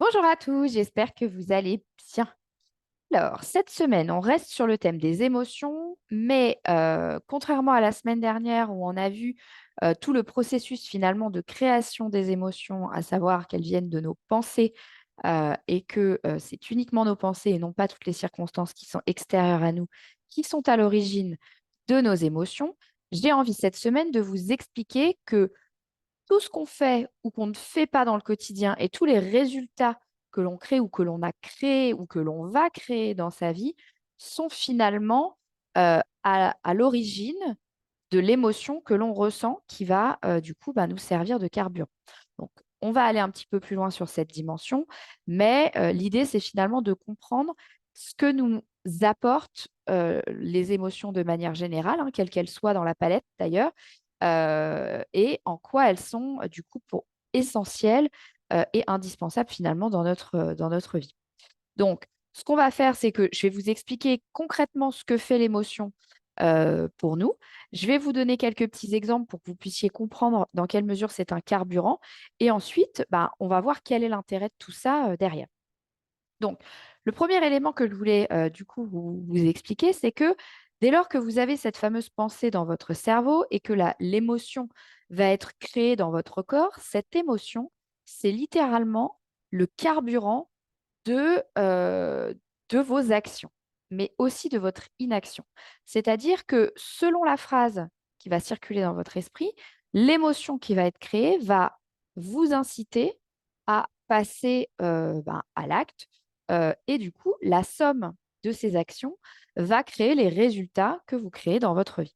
Bonjour à tous, j'espère que vous allez bien. Alors, cette semaine, on reste sur le thème des émotions, mais contrairement à la semaine dernière où on a vu tout le processus finalement de création des émotions, à savoir qu'elles viennent de nos pensées et que c'est uniquement nos pensées et non pas toutes les circonstances qui sont extérieures à nous qui sont à l'origine de nos émotions, j'ai envie cette semaine de vous expliquer que tout ce qu'on fait ou qu'on ne fait pas dans le quotidien et tous les résultats que l'on crée ou que l'on a créés ou que l'on va créer dans sa vie sont finalement à l'origine de l'émotion que l'on ressent qui va du coup nous servir de carburant. Donc, on va aller un petit peu plus loin sur cette dimension, mais l'idée, c'est finalement de comprendre ce que nous apportent les émotions de manière générale, hein, quelles qu'elles soient dans la palette d'ailleurs, et en quoi elles sont du coup essentielles et indispensables finalement dans notre vie. Donc, ce qu'on va faire, c'est que je vais vous expliquer concrètement ce que fait l'émotion pour nous. Je vais vous donner quelques petits exemples pour que vous puissiez comprendre dans quelle mesure c'est un carburant. Et ensuite, on va voir quel est l'intérêt de tout ça derrière. Donc, le premier élément que je voulais du coup vous expliquer, c'est que dès lors que vous avez cette fameuse pensée dans votre cerveau et que l'émotion va être créée dans votre corps, cette émotion, c'est littéralement le carburant de vos actions, mais aussi de votre inaction. C'est-à-dire que selon la phrase qui va circuler dans votre esprit, l'émotion qui va être créée va vous inciter à passer à l'acte. Et du coup, la somme de ces actions va créer les résultats que vous créez dans votre vie.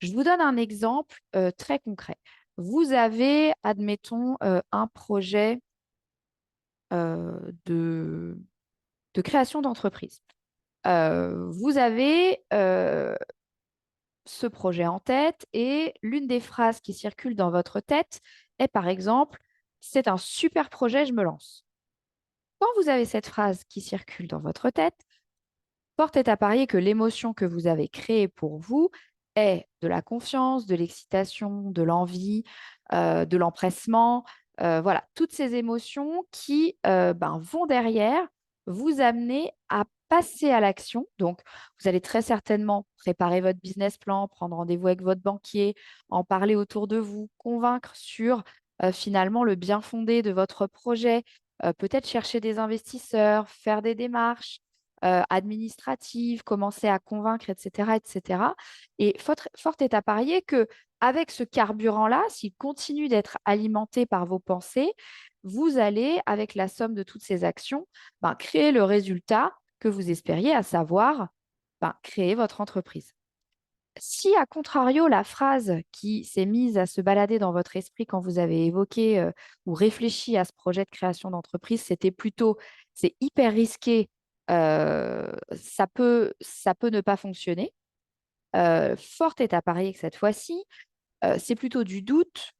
Je vous donne un exemple très concret. Vous avez, admettons, un projet de création d'entreprise. Vous avez ce projet en tête et l'une des phrases qui circulent dans votre tête est par exemple, c'est un super projet, je me lance. Quand vous avez cette phrase qui circule dans votre tête, fort est à parier que l'émotion que vous avez créée pour vous est de la confiance, de l'excitation, de l'envie, de l'empressement, voilà, toutes ces émotions qui vont derrière vous amener à passer à l'action. Donc, vous allez très certainement préparer votre business plan, prendre rendez-vous avec votre banquier, en parler autour de vous, convaincre sur finalement le bien fondé de votre projet, peut-être chercher des investisseurs, faire des démarches administratives, commencer à convaincre, etc., etc. Et fort est à parier que avec ce carburant-là, s'il continue d'être alimenté par vos pensées, vous allez, avec la somme de toutes ces actions, créer le résultat que vous espériez, à savoir créer votre entreprise. Si, à contrario, la phrase qui s'est mise à se balader dans votre esprit quand vous avez évoqué ou réfléchi à ce projet de création d'entreprise, c'était plutôt c'est hyper risqué, ça peut ne pas fonctionner. Fort est à parier que cette fois-ci, c'est plutôt du doute,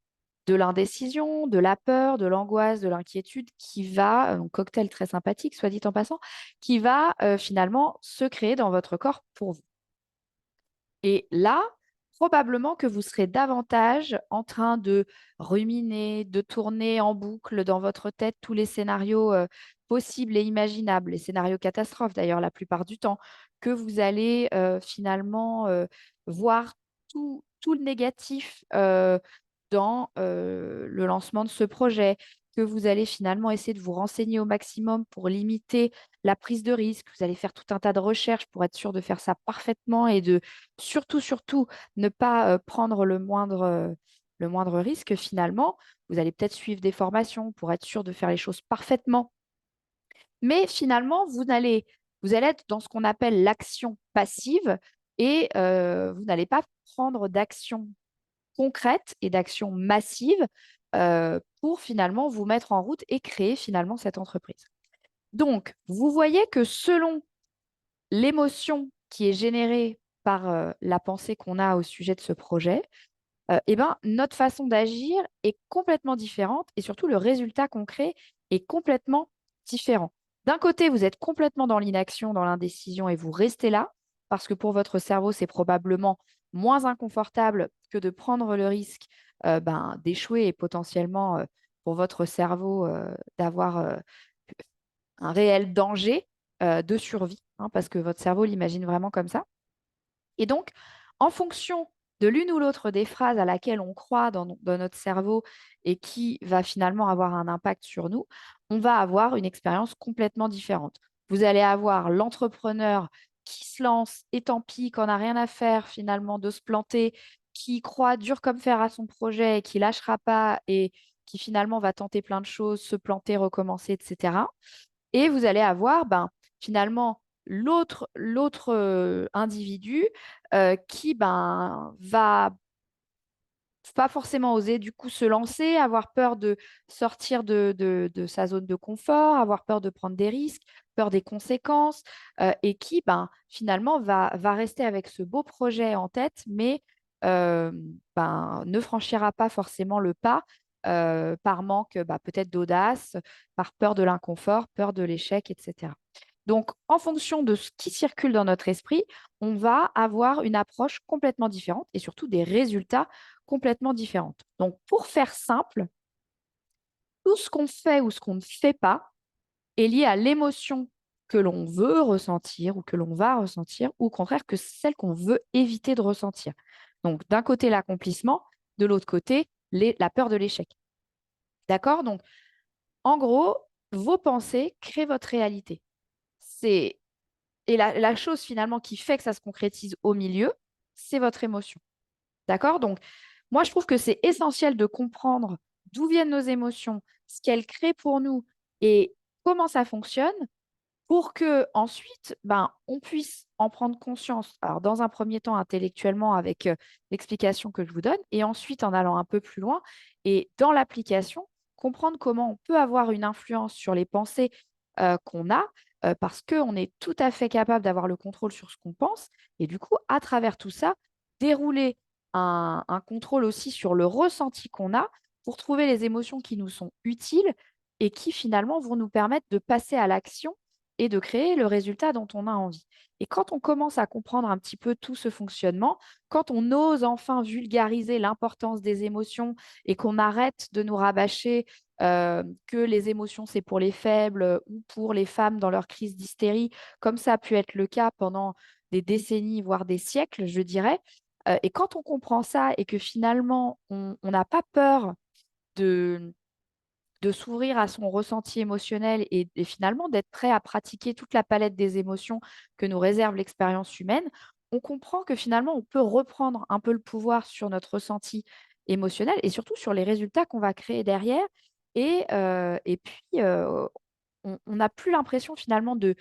de l'indécision, de la peur, de l'angoisse, de l'inquiétude qui va, un cocktail très sympathique, soit dit en passant, qui va finalement se créer dans votre corps pour vous. Et là, probablement que vous serez davantage en train de ruminer, de tourner en boucle dans votre tête tous les scénarios possibles et imaginables, les scénarios catastrophes d'ailleurs la plupart du temps, que vous allez finalement voir tout le négatif dans le lancement de ce projet, que vous allez finalement essayer de vous renseigner au maximum pour limiter la prise de risque. Vous allez faire tout un tas de recherches pour être sûr de faire ça parfaitement et de surtout, ne pas prendre le moindre risque finalement. Vous allez peut-être suivre des formations pour être sûr de faire les choses parfaitement. Mais finalement, vous allez être dans ce qu'on appelle l'action passive et vous n'allez pas prendre d'action concrète et d'action massive pour finalement vous mettre en route et créer finalement cette entreprise. Donc, vous voyez que selon l'émotion qui est générée par la pensée qu'on a au sujet de ce projet, notre façon d'agir est complètement différente et surtout le résultat concret est complètement différent. D'un côté, vous êtes complètement dans l'inaction, dans l'indécision et vous restez là parce que pour votre cerveau, c'est probablement moins inconfortable que de prendre le risque d'échouer et potentiellement pour votre cerveau d'avoir un réel danger de survie, hein, parce que votre cerveau l'imagine vraiment comme ça. Et donc, en fonction de l'une ou l'autre des phrases à laquelle on croit dans notre cerveau et qui va finalement avoir un impact sur nous, on va avoir une expérience complètement différente. Vous allez avoir l'entrepreneur qui se lance et tant pis, qu'on n'a rien à faire finalement de se planter, qui croit dur comme fer à son projet et qui lâchera pas et qui finalement va tenter plein de choses, se planter, recommencer, etc. Et vous allez avoir finalement l'autre individu qui va pas forcément oser du coup se lancer, avoir peur de sortir de sa zone de confort, avoir peur de prendre des risques, peur des conséquences, et qui finalement va rester avec ce beau projet en tête, mais ne franchira pas forcément le pas par manque peut-être d'audace, par peur de l'inconfort, peur de l'échec, etc. Donc, en fonction de ce qui circule dans notre esprit, on va avoir une approche complètement différente et surtout des résultats complètement différents. Donc, pour faire simple, tout ce qu'on fait ou ce qu'on ne fait pas est lié à l'émotion que l'on veut ressentir ou que l'on va ressentir, ou au contraire que celle qu'on veut éviter de ressentir. Donc, d'un côté, l'accomplissement, de l'autre côté, la peur de l'échec. D'accord? Donc, en gros, vos pensées créent votre réalité. C'est Et la chose finalement qui fait que ça se concrétise au milieu, c'est votre émotion. D'accord? Donc, moi, je trouve que c'est essentiel de comprendre d'où viennent nos émotions, ce qu'elles créent pour nous et comment ça fonctionne pour que ensuite, on puisse en prendre conscience. Alors, dans un premier temps, intellectuellement, avec l'explication que je vous donne, et ensuite en allant un peu plus loin, et dans l'application, comprendre comment on peut avoir une influence sur les pensées qu'on a, parce qu'on est tout à fait capable d'avoir le contrôle sur ce qu'on pense, et du coup, à travers tout ça, dérouler un contrôle aussi sur le ressenti qu'on a pour trouver les émotions qui nous sont utiles et qui finalement vont nous permettre de passer à l'action et de créer le résultat dont on a envie. Et quand on commence à comprendre un petit peu tout ce fonctionnement, quand on ose enfin vulgariser l'importance des émotions et qu'on arrête de nous rabâcher que les émotions, c'est pour les faibles ou pour les femmes dans leur crise d'hystérie, comme ça a pu être le cas pendant des décennies, voire des siècles, je dirais. Et quand on comprend ça et que finalement, on n'a pas peur de s'ouvrir à son ressenti émotionnel et finalement d'être prêt à pratiquer toute la palette des émotions que nous réserve l'expérience humaine, on comprend que finalement, on peut reprendre un peu le pouvoir sur notre ressenti émotionnel et surtout sur les résultats qu'on va créer derrière. Et puis, on n'a plus l'impression finalement de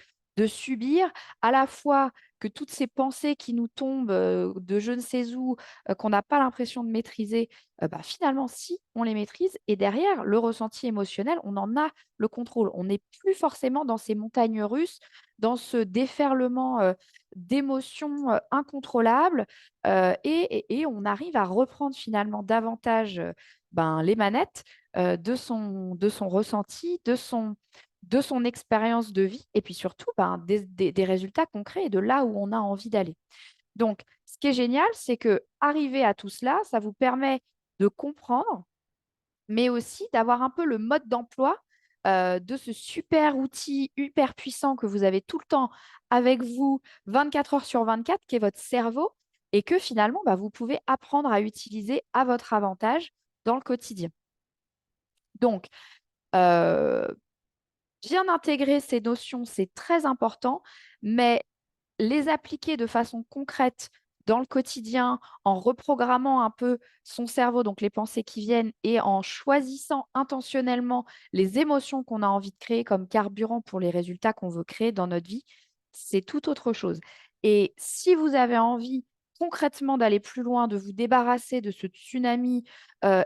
subir à la fois que toutes ces pensées qui nous tombent de je ne sais où, qu'on n'a pas l'impression de maîtriser, finalement, si, on les maîtrise. Et derrière, le ressenti émotionnel, on en a le contrôle. On n'est plus forcément dans ces montagnes russes, dans ce déferlement d'émotions incontrôlables. Et on arrive à reprendre finalement davantage les manettes de son ressenti, de son expérience de vie et puis surtout des résultats concrets et de là où on a envie d'aller. Donc, ce qui est génial, c'est que arriver à tout cela, ça vous permet de comprendre, mais aussi d'avoir un peu le mode d'emploi de ce super outil hyper puissant que vous avez tout le temps avec vous, 24 heures sur 24, qui est votre cerveau, et que finalement, vous pouvez apprendre à utiliser à votre avantage dans le quotidien. Donc, euh, bien intégrer ces notions, c'est très important, mais les appliquer de façon concrète dans le quotidien, en reprogrammant un peu son cerveau, donc les pensées qui viennent, et en choisissant intentionnellement les émotions qu'on a envie de créer comme carburant pour les résultats qu'on veut créer dans notre vie, c'est tout autre chose. Et si vous avez envie concrètement d'aller plus loin, de vous débarrasser de ce tsunami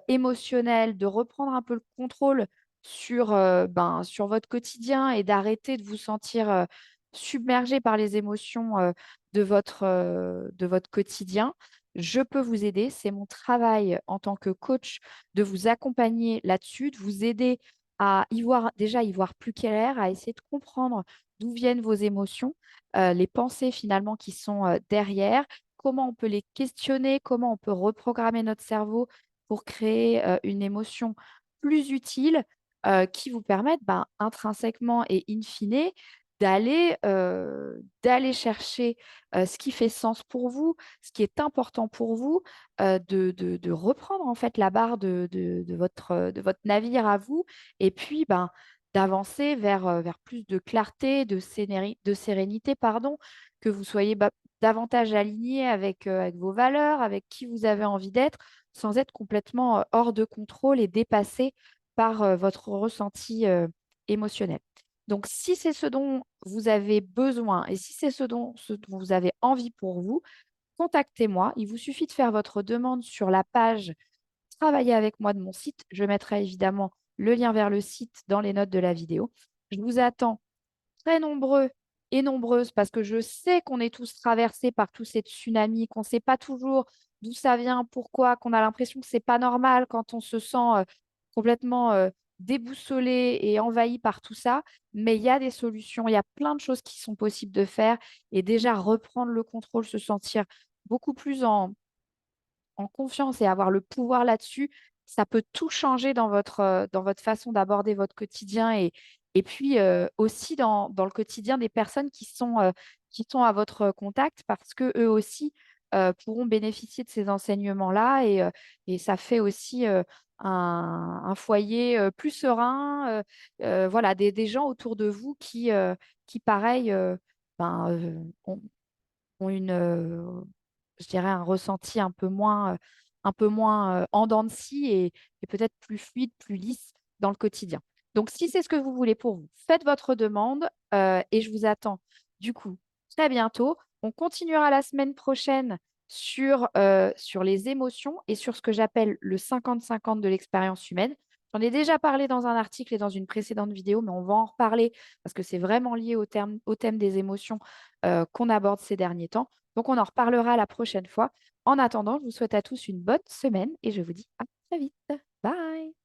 émotionnel, de reprendre un peu le contrôle sur votre quotidien et d'arrêter de vous sentir submergé par les émotions de votre quotidien, je peux vous aider. C'est mon travail en tant que coach de vous accompagner là-dessus, de vous aider à y voir plus clair, à essayer de comprendre d'où viennent vos émotions, les pensées finalement qui sont derrière, comment on peut les questionner, comment on peut reprogrammer notre cerveau pour créer une émotion plus utile, qui vous permettent, ben, intrinsèquement et in fine, d'aller chercher, ce qui fait sens pour vous, ce qui est important pour vous, de reprendre en fait la barre de votre navire à vous et puis, ben, d'avancer vers plus de clarté, de sérénité, pardon, que vous soyez, bah, davantage aligné avec vos valeurs, avec qui vous avez envie d'être, sans être complètement, hors de contrôle et dépassé par, votre ressenti, émotionnel. Donc si c'est ce dont vous avez besoin et si c'est ce dont vous avez envie pour vous, contactez-moi. Il vous suffit de faire votre demande sur la page «Travailler avec moi» de mon site. Je mettrai évidemment le lien vers le site dans les notes de la vidéo. Je vous attends très nombreux et nombreuses parce que je sais qu'on est tous traversés par tous ces tsunamis, qu'on ne sait pas toujours d'où ça vient, pourquoi, qu'on a l'impression que c'est pas normal quand on se sent, complètement, déboussolé et envahi par tout ça. Mais il y a des solutions, il y a plein de choses qui sont possibles de faire et déjà reprendre le contrôle, se sentir beaucoup plus en confiance et avoir le pouvoir là-dessus, ça peut tout changer dans votre façon d'aborder votre quotidien et puis, aussi dans le quotidien des personnes qui sont à votre contact parce qu'eux aussi, pourront bénéficier de ces enseignements-là et ça fait aussi, un foyer, plus serein, voilà, des gens autour de vous qui pareil, ben, ont je dirais un ressenti un peu moins, en dents de scie et peut-être plus fluide, plus lisse dans le quotidien. Donc si c'est ce que vous voulez pour vous, faites votre demande, et je vous attends du coup très bientôt. On continuera la semaine prochaine sur les émotions et sur ce que j'appelle le 50-50 de l'expérience humaine. J'en ai déjà parlé dans un article et dans une précédente vidéo, mais on va en reparler parce que c'est vraiment lié au thème des émotions, qu'on aborde ces derniers temps. Donc on en reparlera la prochaine fois. En attendant, je vous souhaite à tous une bonne semaine et je vous dis à très vite. Bye.